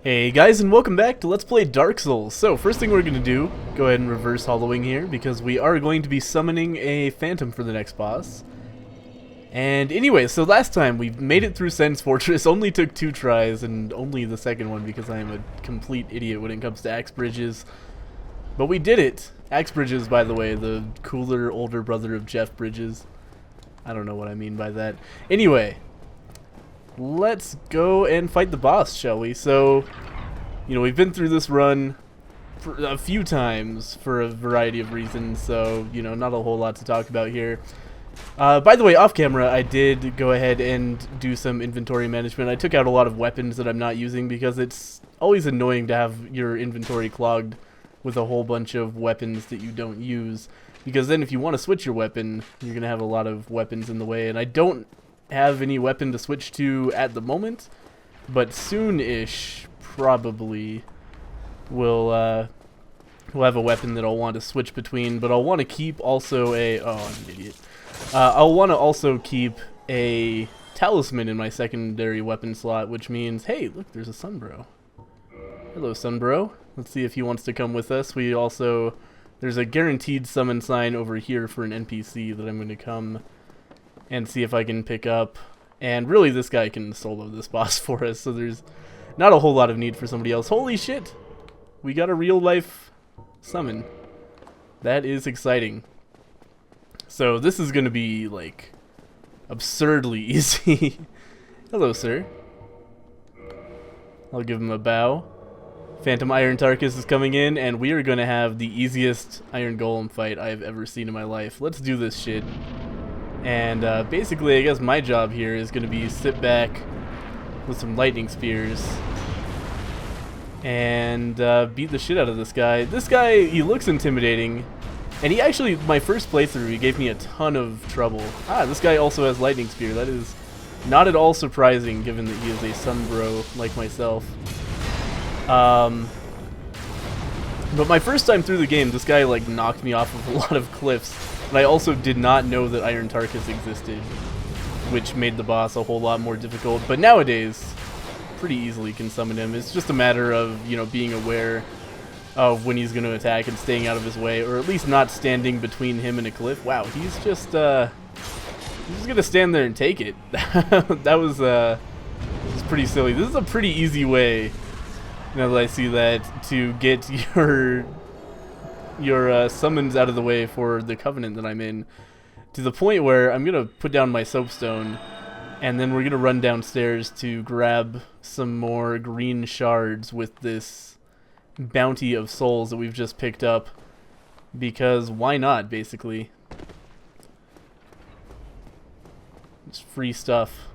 Hey guys, and welcome back to Let's Play Dark Souls. So, first thing we're going to do, go ahead and reverse hollowing here, because we are going to be summoning a phantom for the next boss. And anyway, so last time we made it through Sen's Fortress, only took 2 tries, and only the second one because I am a complete idiot when it comes to axe bridges. But we did it! Axe Bridges, by the way, the cooler older brother of Jeff Bridges. I don't know what I mean by that. Anyway, let's go and fight the boss, shall we? So, you know, we've been through this run for a few times for a variety of reasons, so, you know, not a whole lot to talk about here. By the way, off camera, I did go ahead and do some inventory management. I took out a lot of weapons that I'm not using because it's always annoying to have your inventory clogged with a whole bunch of weapons that you don't use, because then if you want to switch your weapon, you're going to have a lot of weapons in the way, and I don't have any weapon to switch to at the moment, but soon-ish probably we'll have a weapon that I'll want to switch between, but I'll want to keep also a... oh, I'm an idiot. I'll want to also keep a talisman in my secondary weapon slot, which means, hey, look, there's a Sunbro. Hello, Sunbro. Let's see if he wants to come with us. We also... there's a guaranteed summon sign over here for an NPC that I'm going to come and see if I can pick up. And really, this guy can solo this boss for us, so there's not a whole lot of need for somebody else. Holy shit! We got a real-life summon. That is exciting. So this is going to be, like, absurdly easy. Hello, sir. I'll give him a bow. Phantom Iron Tarkus is coming in, and we are going to have the easiest Iron Golem fight I've ever seen in my life. Let's do this shit. And basically, I guess my job here is going to be sit back with some lightning spears and beat the shit out of this guy. This guy, he looks intimidating, and he actually, my first playthrough, he gave me a ton of trouble. Ah, this guy also has lightning spear. That is not at all surprising, given that he is a Sunbro like myself. But my first time through the game, this guy like knocked me off of a lot of cliffs, and I also did not know that Iron Tarkus existed, which made the boss a whole lot more difficult. But nowadays, pretty easily can summon him. It's just a matter of, you know, being aware of when he's going to attack and staying out of his way, or at least not standing between him and a cliff. Wow, he's just going to stand there and take it. That was pretty silly. This is a pretty easy way, now that I see that, to get your summons out of the way for the covenant that I'm in, to the point where I'm gonna put down my soapstone, and then we're gonna run downstairs to grab some more green shards with this bounty of souls that we've just picked up, because why not, basically. It's free stuff.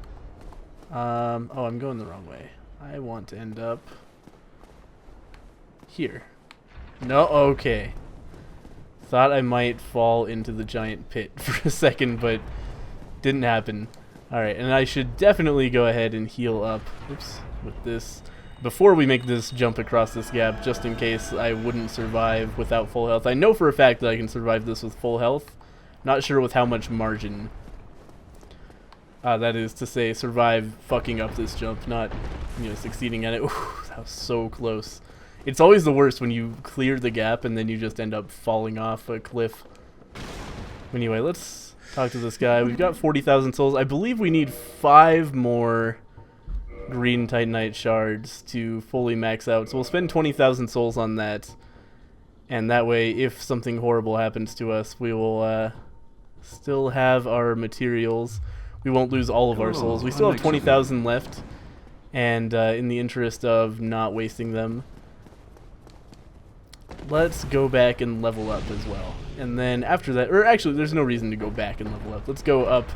Oh, I'm going the wrong way. I want to end up here. No, okay. Thought I might fall into the giant pit for a second, but didn't happen. Alright, and I should definitely go ahead and heal up, oops, with this, before we make this jump across this gap, just in case I wouldn't survive without full health. I know for a fact that I can survive this with full health. Not sure with how much margin. That is to say, survive fucking up this jump, not, you know, succeeding at it. Ooh, that was so close. It's always the worst when you clear the gap and then you just end up falling off a cliff. Anyway, let's talk to this guy. We've got 40,000 souls. I believe we need 5 more green Titanite shards to fully max out. So we'll spend 20,000 souls on that. And that way, if something horrible happens to us, we will still have our materials. We won't lose all of our souls. We still have 20,000 left. And in the interest of not wasting them, let's go back and level up as well. And then after that, or actually there's no reason to go back and level up. Let's go up.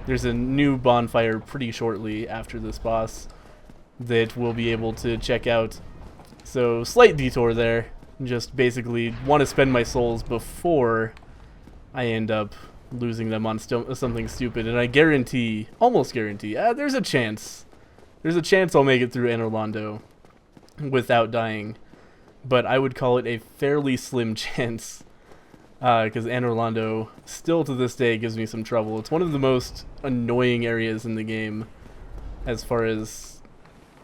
There's a new bonfire pretty shortly after this boss that we'll be able to check out. So slight detour there. Just basically want to spend my souls before I end up losing them on something stupid. And I guarantee, almost guarantee, there's a chance. There's a chance I'll make it through Anor Londo without dying. But I would call it a fairly slim chance, because Anor Londo still to this day gives me some trouble. It's one of the most annoying areas in the game as far as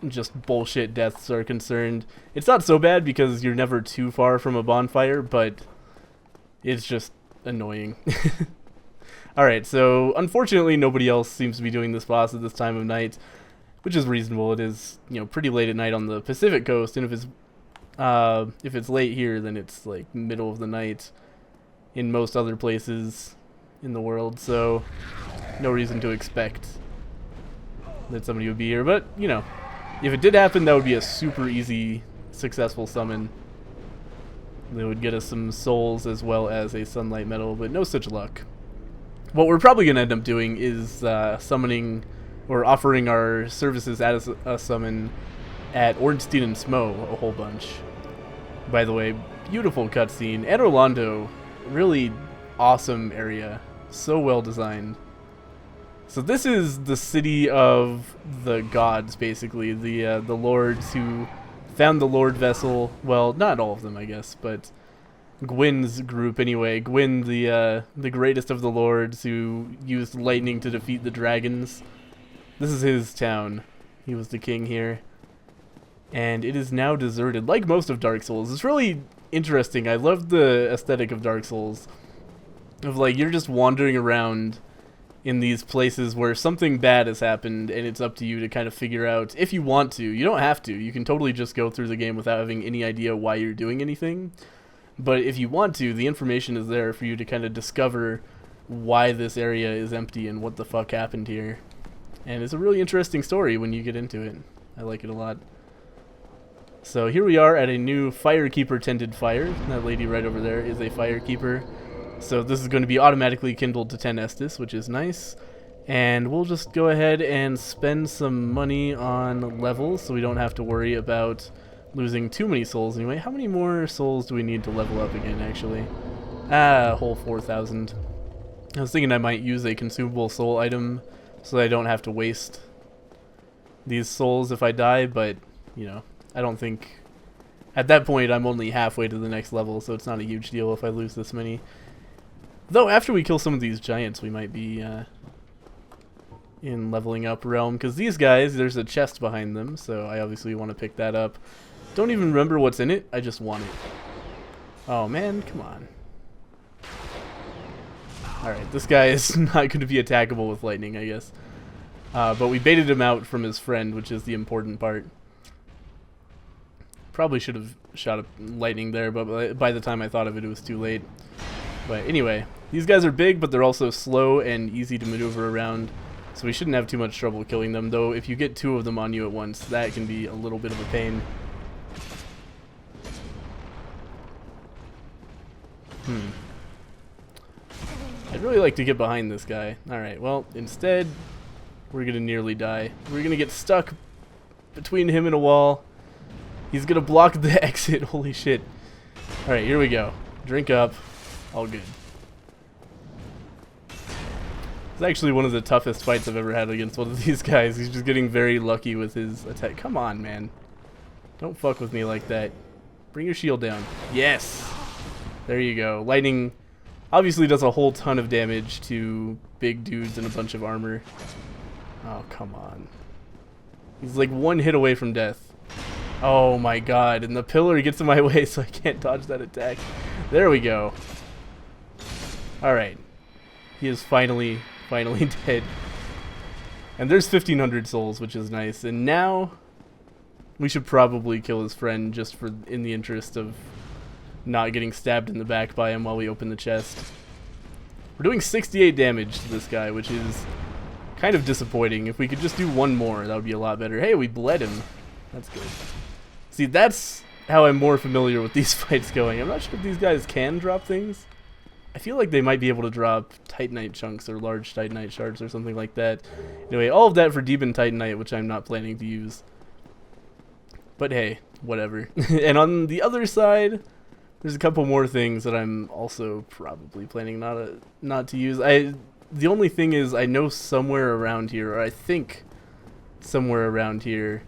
just bullshit deaths are concerned. It's not so bad because you're never too far from a bonfire, but it's just annoying. Alright, so unfortunately nobody else seems to be doing this boss at this time of night, which is reasonable. It is, you know, pretty late at night on the Pacific coast, and if it's late here, then it's like middle of the night in most other places in the world, so no reason to expect that somebody would be here. But, you know, if it did happen, that would be a super easy, successful summon. They would get us some souls as well as a sunlight medal, but no such luck. What we're probably going to end up doing is summoning or offering our services as a summon at Ornstein and Smo a whole bunch. By the way, beautiful cutscene. Anor Londo, really awesome area. So well designed. So this is the city of the gods, basically. The lords who found the Lord vessel. Well, not all of them, I guess, but Gwyn's group anyway. Gwyn, the greatest of the lords who used lightning to defeat the dragons. This is his town. He was the king here. And it is now deserted, like most of Dark Souls. It's really interesting. I love the aesthetic of Dark Souls. Of like, you're just wandering around in these places where something bad has happened, and it's up to you to kind of figure out, if you want to. You don't have to. You can totally just go through the game without having any idea why you're doing anything. But if you want to, the information is there for you to kind of discover why this area is empty and what the fuck happened here. And it's a really interesting story when you get into it. I like it a lot. So here we are at a new Firekeeper tended fire. That lady right over there is a Firekeeper. So this is going to be automatically kindled to 10 Estus, which is nice. And we'll just go ahead and spend some money on levels so we don't have to worry about losing too many souls anyway. How many more souls do we need to level up again, actually? A whole 4,000. I was thinking I might use a consumable soul item so that I don't have to waste these souls if I die, but, you know, I don't think... At that point, I'm only halfway to the next level, so it's not a huge deal if I lose this many. Though, after we kill some of these giants, we might be in leveling up realm, because these guys, there's a chest behind them, so I obviously want to pick that up. Don't even remember what's in it, I just want it. Oh man, come on. Alright, this guy is not going to be attackable with lightning, I guess. But we baited him out from his friend, which is the important part. Probably should have shot a lightning there, but by the time I thought of it, it was too late. But anyway, these guys are big, but they're also slow and easy to maneuver around, so we shouldn't have too much trouble killing them, though if you get two of them on you at once, that can be a little bit of a pain. I'd really like to get behind this guy. Alright, well, instead, we're gonna nearly die. We're gonna get stuck between him and a wall. He's gonna block the exit, holy shit. Alright, here we go. Drink up. All good. It's actually one of the toughest fights I've ever had against one of these guys. He's just getting very lucky with his attack. Come on, man. Don't fuck with me like that. Bring your shield down. Yes! There you go. Lightning obviously does a whole ton of damage to big dudes and a bunch of armor. Oh, come on. He's like one hit away from death. Oh my god, and the pillar gets in my way so I can't dodge that attack. There we go. Alright. He is finally dead. And there's 1,500 souls, which is nice. And now we should probably kill his friend just for in the interest of not getting stabbed in the back by him while we open the chest. We're doing 68 damage to this guy, which is kind of disappointing. If we could just do one more, that would be a lot better. Hey, we bled him. That's good. See, that's how I'm more familiar with these fights going. I'm not sure if these guys can drop things. I feel like they might be able to drop Titanite chunks or large Titanite shards or something like that. Anyway, all of that for Demon Titanite, which I'm not planning to use. But hey, whatever. And on the other side, there's a couple more things that I'm also probably planning not to use. The only thing is, I know somewhere around here, or I think somewhere around here,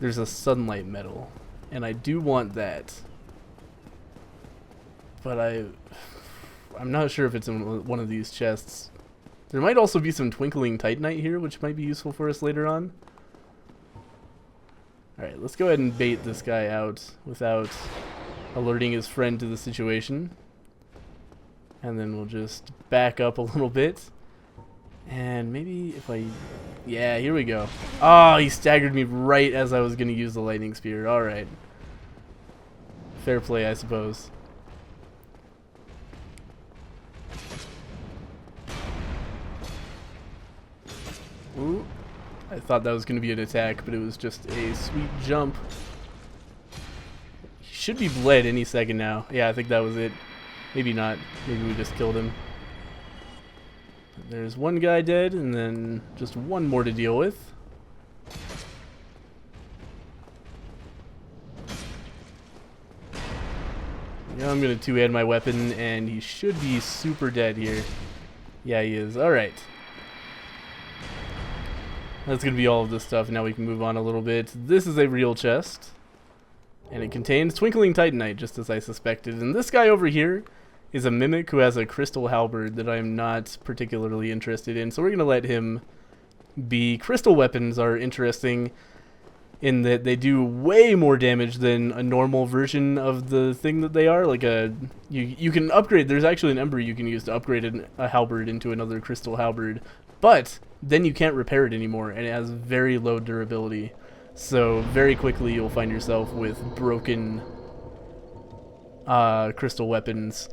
there's a sunlight medal, and I do want that. But I'm not sure if it's in one of these chests. There might also be some twinkling titanite here, which might be useful for us later on. Alright, let's go ahead and bait this guy out without alerting his friend to the situation. And then we'll just back up a little bit. And maybe if I... Yeah, here we go. Oh, he staggered me right as I was going to use the lightning spear. Alright. Fair play, I suppose. Ooh. I thought that was going to be an attack, but it was just a sweet jump. He should be bled any second now. Yeah, I think that was it. Maybe not. Maybe we just killed him. There's one guy dead, and then just one more to deal with. Yeah, I'm going to two-hand my weapon, and he should be super dead here. Yeah, he is. Alright. That's going to be all of this stuff. Now we can move on a little bit. This is a real chest. And it contains Twinkling Titanite, just as I suspected. And this guy over here is a mimic who has a crystal halberd that I'm not particularly interested in. So we're going to let him be. Crystal weapons are interesting in that they do way more damage than a normal version of the thing that they are. Like you can upgrade. There's actually an ember you can use to upgrade a halberd into another crystal halberd. But then you can't repair it anymore, and it has very low durability. So very quickly you'll find yourself with broken crystal weapons,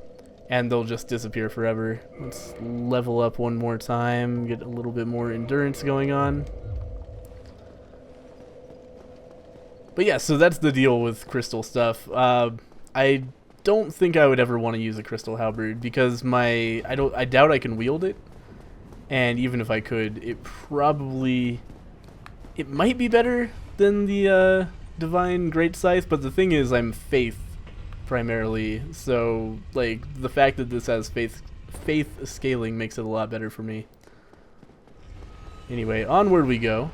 and they'll just disappear forever. Let's level up one more time, get a little bit more endurance going on. But yeah, so that's the deal with crystal stuff. I don't think I would ever want to use a crystal halberd because I doubt I can wield it. And even if I could, it might be better than the Divine Great Scythe, but the thing is I'm faith primarily, so like the fact that this has faith scaling makes it a lot better for me. Anyway, onward we go.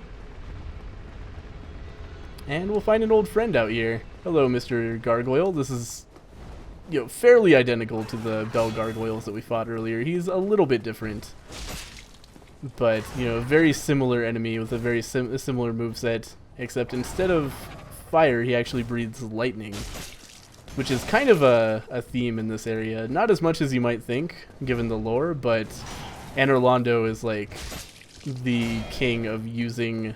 And we'll find an old friend out here. Hello, Mr. Gargoyle. This is, fairly identical to the Bell Gargoyles that we fought earlier. He's a little bit different. But, a very similar enemy with a very similar moveset, except instead of fire, he actually breathes lightning, which is kind of a theme in this area. Not as much as you might think, given the lore, but Anor Londo is like the king of using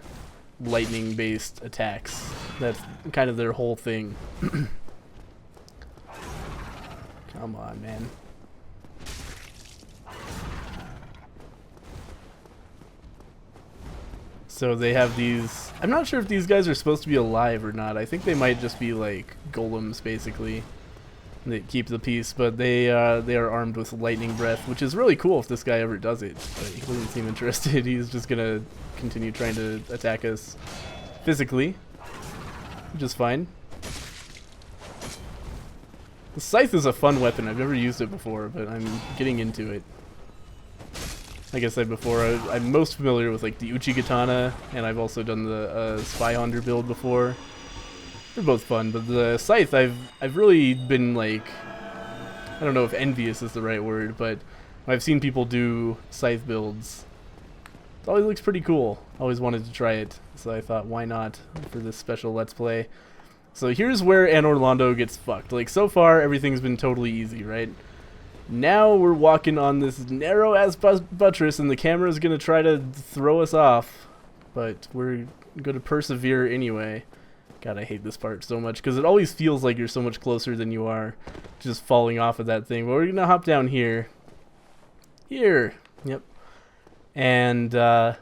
lightning-based attacks. That's kind of their whole thing. Come on, man. So they have these... I'm not sure if these guys are supposed to be alive or not. I think they might just be like golems, basically. They keep the peace, but they are armed with lightning breath, which is really cool if this guy ever does it. But he doesn't seem interested. He's just gonna continue trying to attack us physically, which is fine. The scythe is a fun weapon. I've never used it before, but I'm getting into it. Like I said before, I'm most familiar with like the Uchi Katana, and I've also done the Spy Hunter build before. They're both fun, but the scythe, I've really been like, I don't know if envious is the right word, but I've seen people do scythe builds. It always looks pretty cool. Always wanted to try it, so I thought, why not for this special Let's Play. So here's where Anor Londo gets fucked. Like, so far, everything's been totally easy, right? Now we're walking on this narrow-ass buttress, and the camera's gonna try to throw us off, but we're gonna persevere anyway. God, I hate this part so much, because it always feels like you're so much closer than you are, just falling off of that thing. But we're gonna hop down here. Here. Yep. And, we're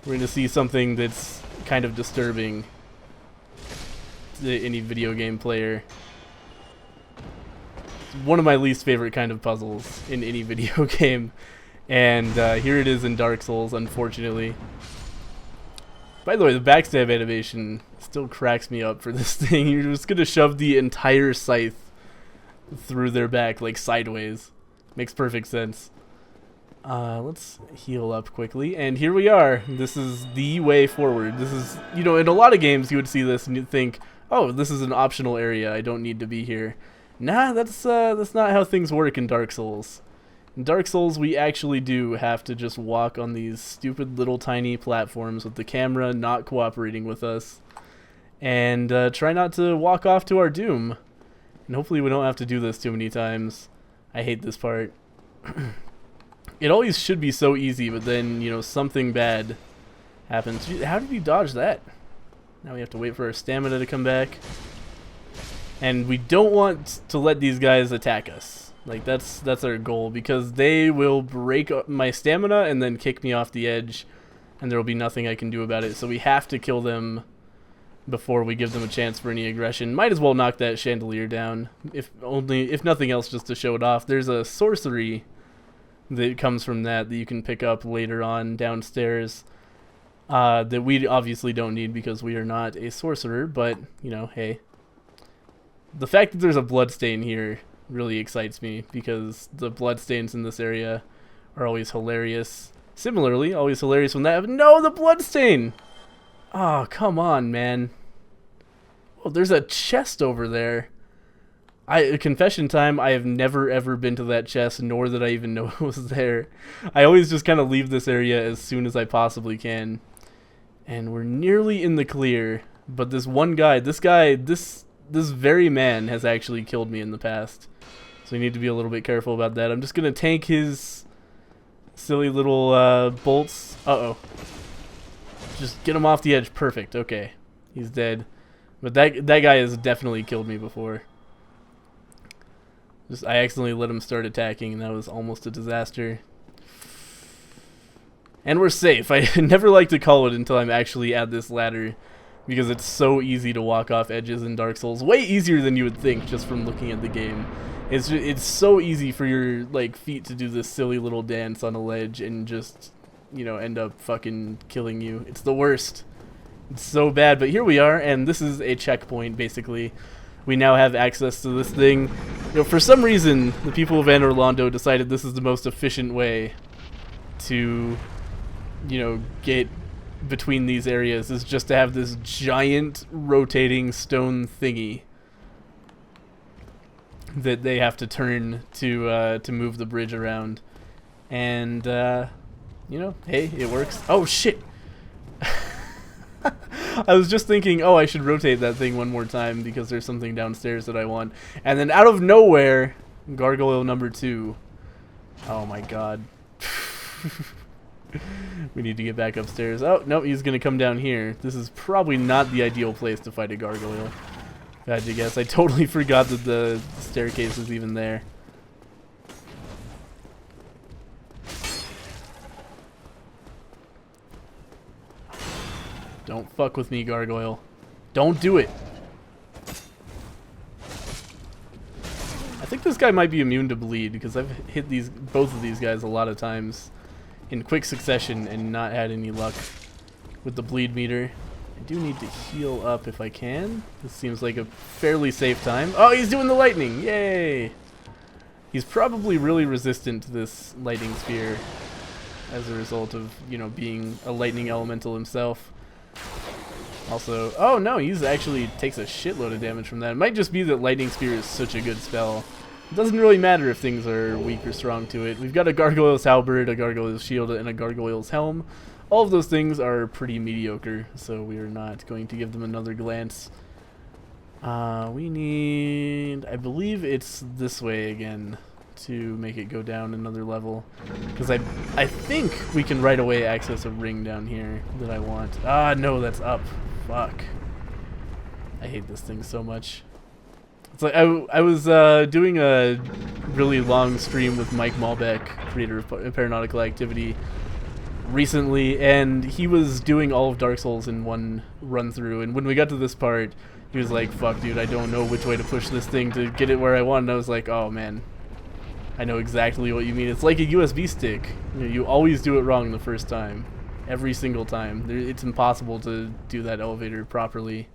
gonna see something that's kind of disturbing to any video game player. One of my least favorite kind of puzzles in any video game, and here it is in Dark Souls, unfortunately. By the way, the backstab animation still cracks me up for this thing. You're just gonna shove the entire scythe through their back, like sideways. Makes perfect sense. Let's heal up quickly, and here we are. This is the way forward. This is, in a lot of games you would see this and you'd think, oh, this is an optional area, I don't need to be here. Nah, that's not how things work in Dark Souls. In Dark Souls, we actually do have to just walk on these stupid little tiny platforms with the camera not cooperating with us. And try not to walk off to our doom. And hopefully we don't have to do this too many times. I hate this part. It always should be so easy, but then, you know, something bad happens. How did he dodge that? Now we have to wait for our stamina to come back. And we don't want to let these guys attack us. Like, that's our goal, because they will break my stamina and then kick me off the edge, and there will be nothing I can do about it. So we have to kill them before we give them a chance for any aggression. Might as well knock that chandelier down, if nothing else, just to show it off. There's a sorcery that comes from that you can pick up later on downstairs. That we obviously don't need because we are not a sorcerer, but, you know, hey. The fact that there's a bloodstain here really excites me, because the bloodstains in this area are always hilarious. Similarly, always hilarious when that happens. No, the bloodstain! Oh, come on, man. Oh, there's a chest over there. Confession time, I have never ever been to that chest, nor did I even know it was there. I always just kind of leave this area as soon as I possibly can. And we're nearly in the clear, but this one guy, this very man has actually killed me in the past. So we need to be a little bit careful about that. I'm just going to tank his silly little bolts. Uh-oh. Just get him off the edge. Perfect. Okay. He's dead. But that guy has definitely killed me before. I accidentally let him start attacking, and that was almost a disaster. And we're safe. I never like to call it until I'm actually at this ladder, because it's so easy to walk off edges in Dark Souls. Way easier than you would think just from looking at the game. It's so easy for your feet to do this silly little dance on a ledge and just, you know, end up fucking killing you. It's the worst. It's so bad, but here we are, and this is a checkpoint, basically. We now have access to this thing. You know, for some reason, the people of Anor Londo decided this is the most efficient way to, you know, get between these areas, is just to have this giant rotating stone thingy that they have to turn to move the bridge around. And you know, hey, it works. Oh shit. I was just thinking, oh, I should rotate that thing one more time because there's something downstairs that I want. And then out of nowhere, gargoyle number 2. Oh my god. We need to get back upstairs. Oh, no, he's going to come down here. This is probably not the ideal place to fight a gargoyle. If I had to guess. I totally forgot that the staircase was even there. Don't fuck with me, gargoyle. Don't do it. I think this guy might be immune to bleed, because I've hit both of these guys a lot of times in quick succession and not had any luck with the bleed meter. I do need to heal up if I can. This seems like a fairly safe time. Oh, he's doing the lightning! Yay! He's probably really resistant to this lightning spear as a result of, you know, being a lightning elemental himself. Also, oh no, he's actually takes a shitload of damage from that. It might just be that lightning spear is such a good spell. It doesn't really matter if things are weak or strong to it. We've got a gargoyle's halberd, a gargoyle's shield, and a gargoyle's helm. All of those things are pretty mediocre, so we are not going to give them another glance. We need, I believe it's this way again to make it go down another level, because I think we can right away access a ring down here that I want. Ah, no, that's up. Fuck. I hate this thing so much. It's like I was doing a really long stream with Mike Malbec, creator of Paranautical Activity, recently, and he was doing all of Dark Souls in one run through, and when we got to this part, he was like, fuck dude, I don't know which way to push this thing to get it where I want, and I was like, oh man, I know exactly what you mean. It's like a USB stick. You always do it wrong the first time. Every single time. It's impossible to do that elevator properly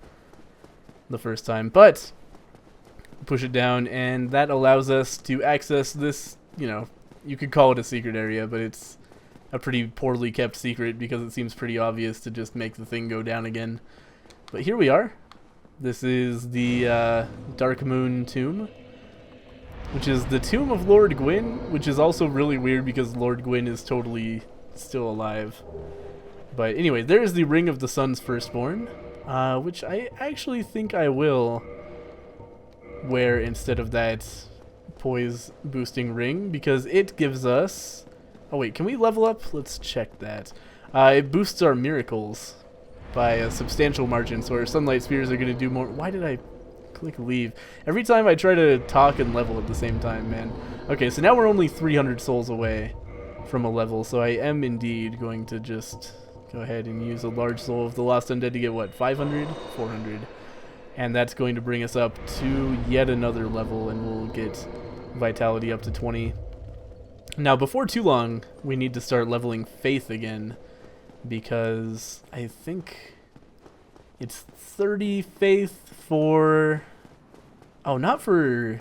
the first time. But push it down, and that allows us to access this, you know, you could call it a secret area, but it's a pretty poorly kept secret because it seems pretty obvious to just make the thing go down again. But here we are. This is the Dark Moon Tomb. which is the Tomb of Lord Gwyn, which is also really weird because Lord Gwyn is totally still alive. But anyway, there's the Ring of the Sun's Firstborn, which I actually think I will wear instead of that poise boosting ring, because it gives us... Oh wait, can we level up? Let's check that. It boosts our miracles by a substantial margin, so our sunlight spheres are going to do more. Why did I click leave? Every time I try to talk and level at the same time, man. Okay, so now we're only 300 souls away from a level, so I am indeed going to just go ahead and use a large soul of the Lost Undead to get, what, 500? 400. And that's going to bring us up to yet another level, and we'll get vitality up to 20. Now, before too long, we need to start leveling faith again, because I think it's 30 faith for... Oh, not for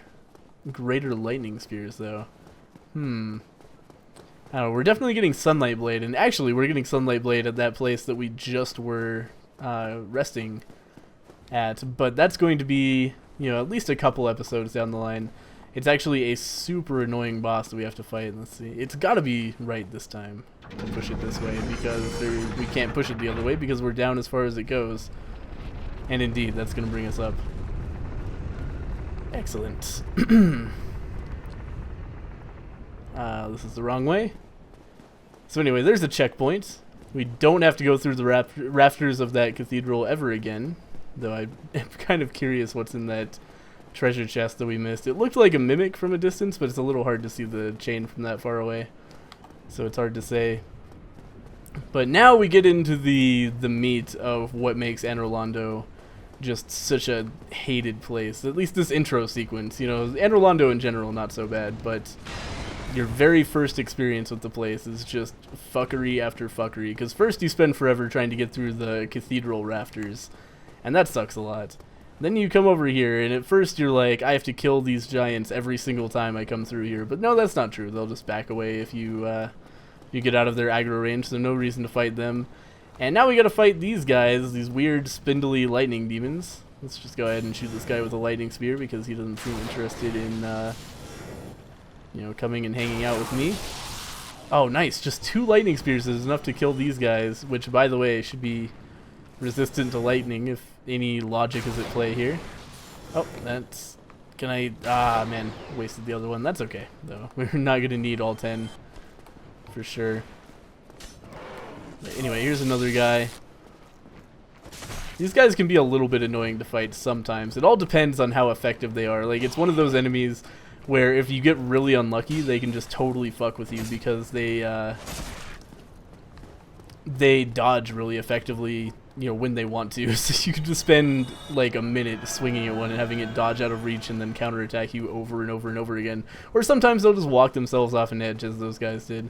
greater lightning spheres, though. I don't know, we're definitely getting Sunlight Blade, and actually we're getting Sunlight Blade at that place that we just were resting at, but that's going to be, you know, at least a couple episodes down the line. It's actually a super annoying boss that we have to fight. Let's see. It's got to be right this time to push it this way, because we can't push it the other way because we're down as far as it goes. And indeed, that's going to bring us up. Excellent. This is the wrong way. So anyway, there's a checkpoint. We don't have to go through the rafters of that cathedral ever again, though I'm kind of curious what's in that treasure chest that we missed. It looked like a mimic from a distance, but it's a little hard to see the chain from that far away, so it's hard to say. But now we get into the meat of what makes Anor Londo just such a hated place. At least this intro sequence, you know, Anor Londo in general not so bad, but your very first experience with the place is just fuckery after fuckery, because first you spend forever trying to get through the cathedral rafters, and that sucks a lot. Then you come over here, and at first you're like, I have to kill these giants every single time I come through here. But no, that's not true. They'll just back away if you get out of their aggro range, so no reason to fight them. And now we gotta fight these guys, these weird spindly lightning demons. Let's just go ahead and shoot this guy with a lightning spear, because he doesn't seem interested in, you know, coming and hanging out with me. Oh, nice. Just 2 lightning spears is enough to kill these guys, which, by the way, should be resistant to lightning if any logic is at play here. Oh, that's... Can I... Ah, man. Wasted the other one. That's okay, though. We're not going to need all 10 for sure. But anyway, here's another guy. These guys can be a little bit annoying to fight sometimes. It all depends on how effective they are. Like, it's one of those enemies where if you get really unlucky, they can just totally fuck with you, because they dodge really effectively, you know, when they want to. So you can just spend like a minute swinging at one and having it dodge out of reach and then counterattack you over and over and over again. Or sometimes they'll just walk themselves off an edge, as those guys did.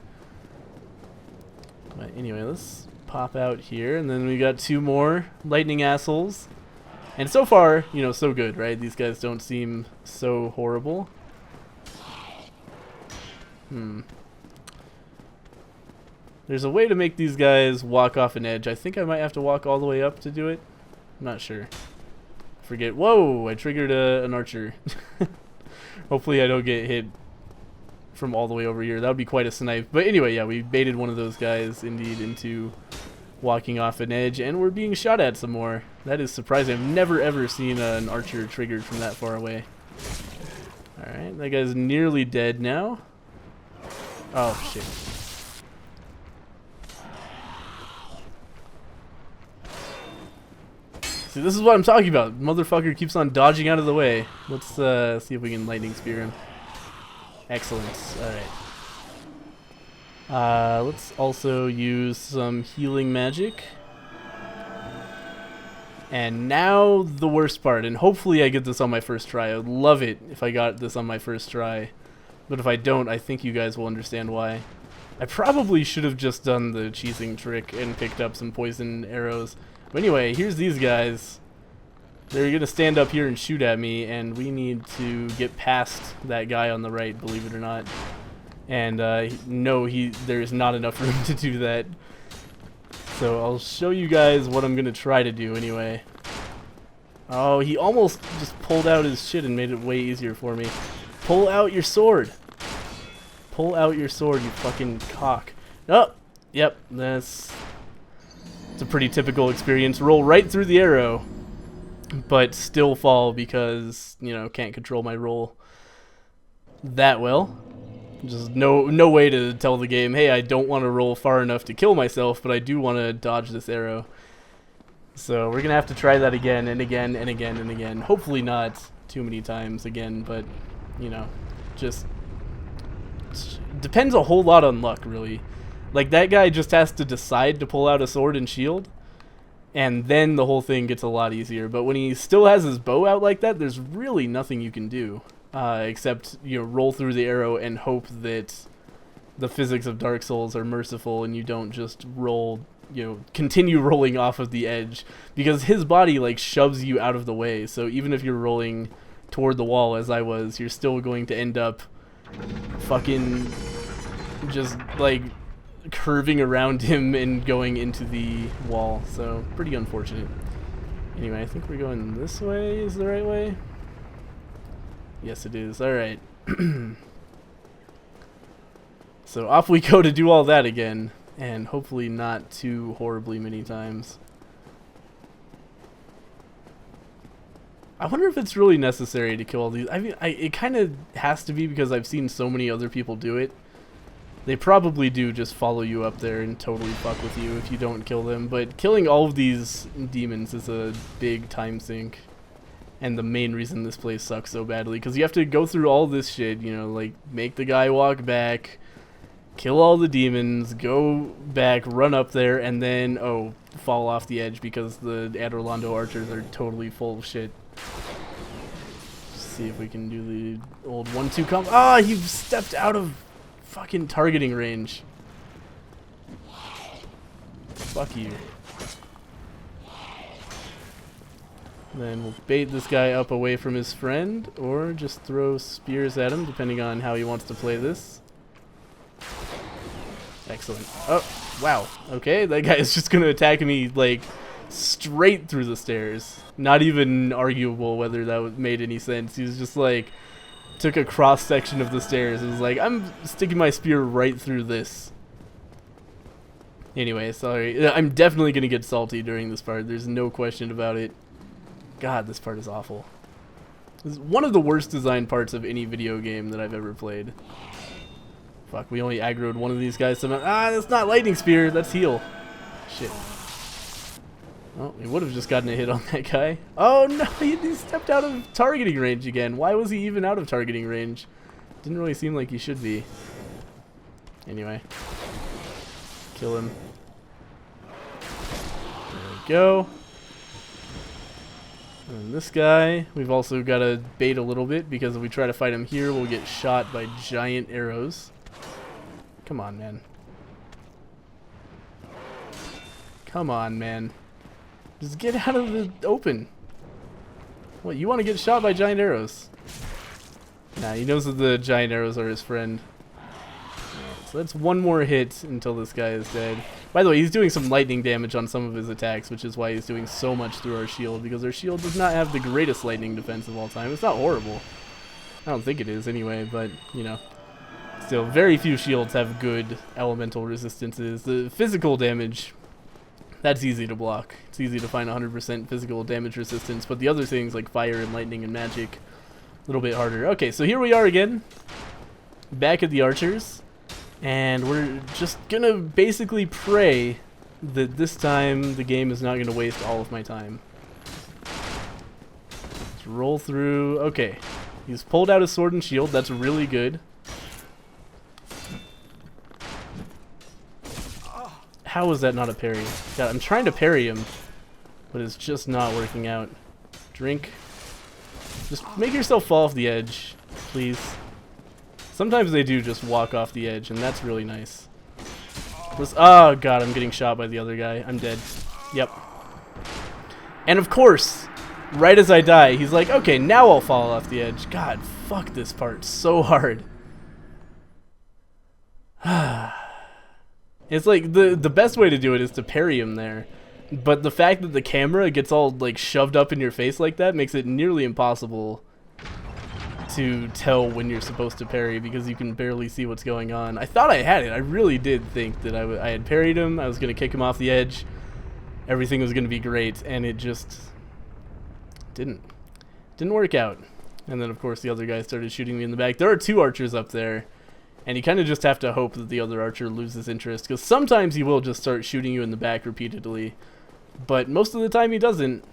But anyway, let's pop out here, and then we got 2 more lightning assholes. And so far, you know, so good, right? These guys don't seem so horrible. There's a way to make these guys walk off an edge. I think I might have to walk all the way up to do it. I'm not sure. Forget. Whoa! I triggered an archer. Hopefully I don't get hit from all the way over here. That would be quite a snipe. But anyway, yeah, we baited one of those guys indeed into walking off an edge, and we're being shot at some more. That is surprising. I've never ever seen an archer triggered from that far away. Alright, that guy's nearly dead now. Oh, shit. See, this is what I'm talking about. Motherfucker keeps on dodging out of the way. Let's see if we can lightning spear him. Excellent. Alright. Let's also use some healing magic. And now the worst part, and hopefully I get this on my first try. I would love it if I got this on my first try. But if I don't, I think you guys will understand why. I probably should have just done the cheesing trick and picked up some poison arrows. But anyway, here's these guys. They're going to stand up here and shoot at me, and we need to get past that guy on the right, believe it or not. And no, there's not enough room to do that. So I'll show you guys what I'm going to try to do anyway. Oh, he almost just pulled out his shit and made it way easier for me. Pull out your sword. Pull out your sword, you fucking cock. Oh, yep, it's a pretty typical experience. Roll right through the arrow, but still fall because, you know, can't control my roll that well. Just no way to tell the game, hey, I don't want to roll far enough to kill myself, but I do want to dodge this arrow. So we're gonna have to try that again and again and again and again. Hopefully not too many times again, but, you know, just depends a whole lot on luck, really. Like, that guy just has to decide to pull out a sword and shield, and then the whole thing gets a lot easier. But when he still has his bow out like that, there's really nothing you can do, except, you know, roll through the arrow and hope that the physics of Dark Souls are merciful and you don't just roll, you know, continue rolling off of the edge, because his body, like, shoves you out of the way. So even if you're rolling toward the wall, as I was, you're still going to end up fucking just, like, curving around him and going into the wall. So pretty unfortunate. Anyway, I think we're going this way is the right way. Yes, it is. Alright. So off we go to do all that again, and hopefully not too horribly many times. I wonder if it's really necessary to kill all these. I mean, it kind of has to be, because I've seen so many other people do it. They probably do just follow you up there and totally fuck with you if you don't kill them. But killing all of these demons is a big time sink. And the main reason this place sucks so badly. Because you have to go through all this shit, you know, like, make the guy walk back, kill all the demons, go back, run up there, and then, oh, fall off the edge because the Anor Londo archers are totally full of shit. See if we can do the old 1-2 combo. Ah, you've stepped out of fucking targeting range. Fuck you. Then we'll bait this guy up away from his friend, or just throw spears at him, depending on how he wants to play this. Excellent. Oh, wow. Okay, that guy is just going to attack me, like, straight through the stairs. Not even arguable whether that made any sense. He was just, like, took a cross-section of the stairs. It was like, I'm sticking my spear right through this. Anyway, sorry. I'm definitely going to get salty during this part. There's no question about it. God, this part is awful. This is one of the worst designed parts of any video game that I've ever played. Fuck, we only aggroed one of these guys somehow. Ah, that's not lightning spear, that's heal. Shit. Oh, he would have just gotten a hit on that guy. Oh no, he stepped out of targeting range again. Why was he even out of targeting range? Didn't really seem like he should be. Anyway. Kill him. There we go. And this guy, we've also got to bait a little bit, because if we try to fight him here, we'll get shot by giant arrows. Come on, man. Come on, man. Just get out of the open. What, you want to get shot by giant arrows? Nah, he knows that the giant arrows are his friend. Right, so that's one more hit until this guy is dead. By the way, he's doing some lightning damage on some of his attacks, which is why he's doing so much through our shield, because our shield does not have the greatest lightning defense of all time. It's not horrible. I don't think it is anyway, but, you know. Still, very few shields have good elemental resistances. The physical damage, that's easy to block. It's easy to find 100% physical damage resistance, but the other things like fire and lightning and magic, a little bit harder. Okay, so here we are again, back at the archers. And we're just gonna basically pray that this time the game is not gonna waste all of my time. Let's roll through. Okay, he's pulled out his sword and shield. That's really good. How is that not a parry? God, I'm trying to parry him, but it's just not working out. Drink. Just make yourself fall off the edge, please. Sometimes they do just walk off the edge, and that's really nice. Oh god, I'm getting shot by the other guy. I'm dead. Yep. And of course, right as I die, he's like, okay, now I'll fall off the edge. God, fuck this part so hard. It's like, the best way to do it is to parry him there. But the fact that the camera gets all, like, shoved up in your face like that makes it nearly impossible to tell when you're supposed to parry because you can barely see what's going on. I thought I had it. I really did think that I had parried him. I was going to kick him off the edge. Everything was going to be great, and it just didn't work out. And then, of course, the other guy started shooting me in the back. There are 2 archers up there, and you kind of just have to hope that the other archer loses interest, because sometimes he will just start shooting you in the back repeatedly, but most of the time he doesn't.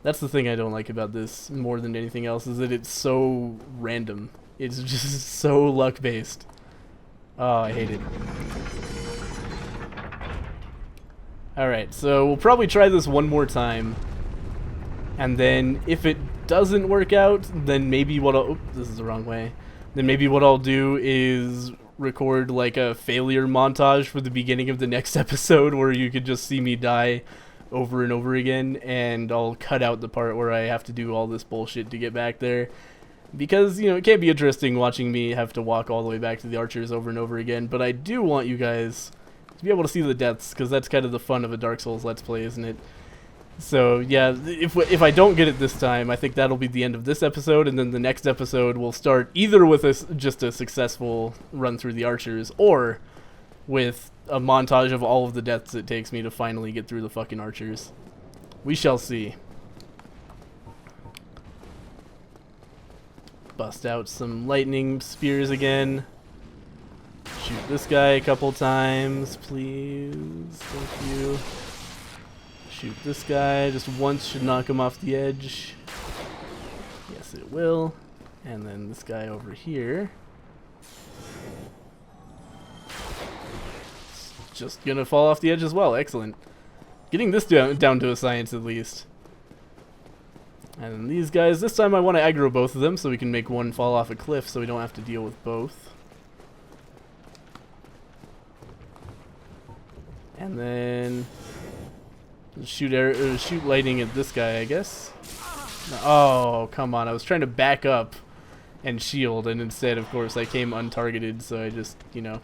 That's the thing I don't like about this more than anything else, is that it's so random. It's just so luck-based. Oh, I hate it. Alright, so we'll probably try this one more time. And then if it doesn't work out, then maybe what I'll... Oops, this is the wrong way. Then maybe what I'll do is record like a failure montage for the beginning of the next episode where you could just see me die over and over again, and I'll cut out the part where I have to do all this bullshit to get back there. Because, you know, it can't be interesting watching me have to walk all the way back to the archers over and over again, but I do want you guys to be able to see the deaths, because that's kind of the fun of a Dark Souls Let's Play, isn't it? So, yeah, if I don't get it this time, I think that'll be the end of this episode, and then the next episode will start either with just a successful run through the archers, or with a montage of all of the deaths it takes me to finally get through the fucking archers. We shall see. Bust out some lightning spears again. Shoot this guy a couple times, please. Thank you. Shoot this guy just once, should knock him off the edge. Yes, it will. And then this guy over here. Just gonna fall off the edge as well. Excellent. Getting this down to a science at least. And then these guys, this time I want to aggro both of them so we can make one fall off a cliff so we don't have to deal with both. And then shoot lightning at this guy, I guess. Oh, come on. I was trying to back up and shield, and instead, of course, I came untargeted, so I just, you know.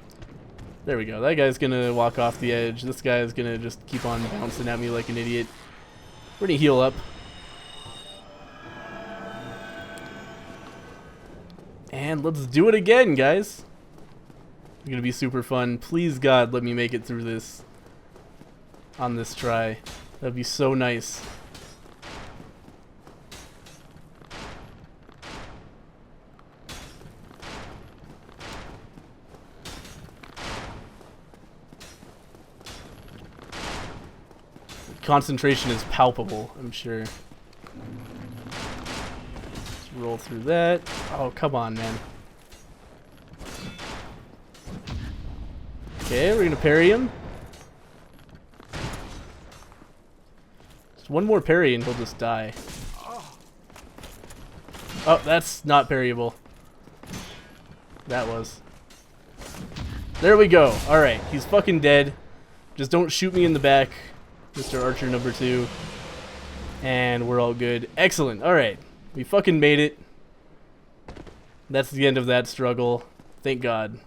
There we go. That guy's gonna walk off the edge. This guy is gonna just keep on bouncing at me like an idiot. We're gonna heal up. And let's do it again, guys. It's gonna be super fun. Please, God, let me make it through this on this try. That'd be so nice. Concentration is palpable, I'm sure. Let's roll through that. Oh, come on, man. Okay, we're gonna parry him. Just one more parry and he'll just die. Oh, that's not parryable. That was. There we go. Alright, he's fucking dead. Just don't shoot me in the back, Mr. Archer number 2. And we're all good. Excellent. Alright. We fucking made it. That's the end of that struggle. Thank God.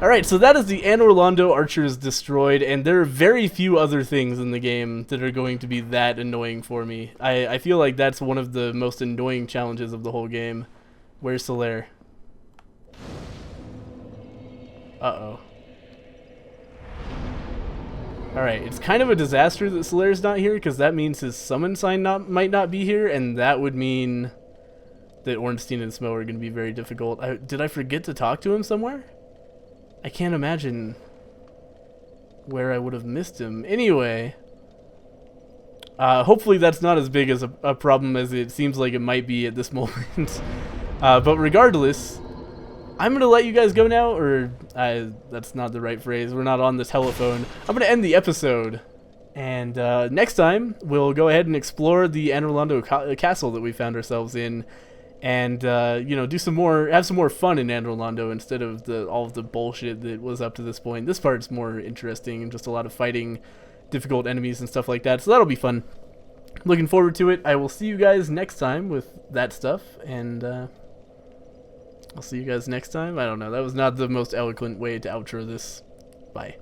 Alright, so that is the Anor Londo archers destroyed, and there are very few other things in the game that are going to be that annoying for me. I feel like that's one of the most annoying challenges of the whole game. Where's Solaire? Uh-oh. Alright, it's kind of a disaster that Solaire's not here, because that means his summon sign might not be here, and that would mean that Ornstein and Smo are going to be very difficult. Did I forget to talk to him somewhere? I can't imagine where I would have missed him. Anyway, hopefully that's not as big as a problem as it seems like it might be at this moment. But regardless, I'm going to let you guys go now, or that's not the right phrase. We're not on the telephone. I'm going to end the episode. And next time, we'll go ahead and explore the Anor Londo castle that we found ourselves in. And, you know, have some more fun in Anor Londo instead of all of the bullshit that was up to this point. This part's more interesting and just a lot of fighting difficult enemies and stuff like that. So that'll be fun. Looking forward to it. I will see you guys next time with that stuff. And, I'll see you guys next time. I don't know. That was not the most eloquent way to outro this. Bye.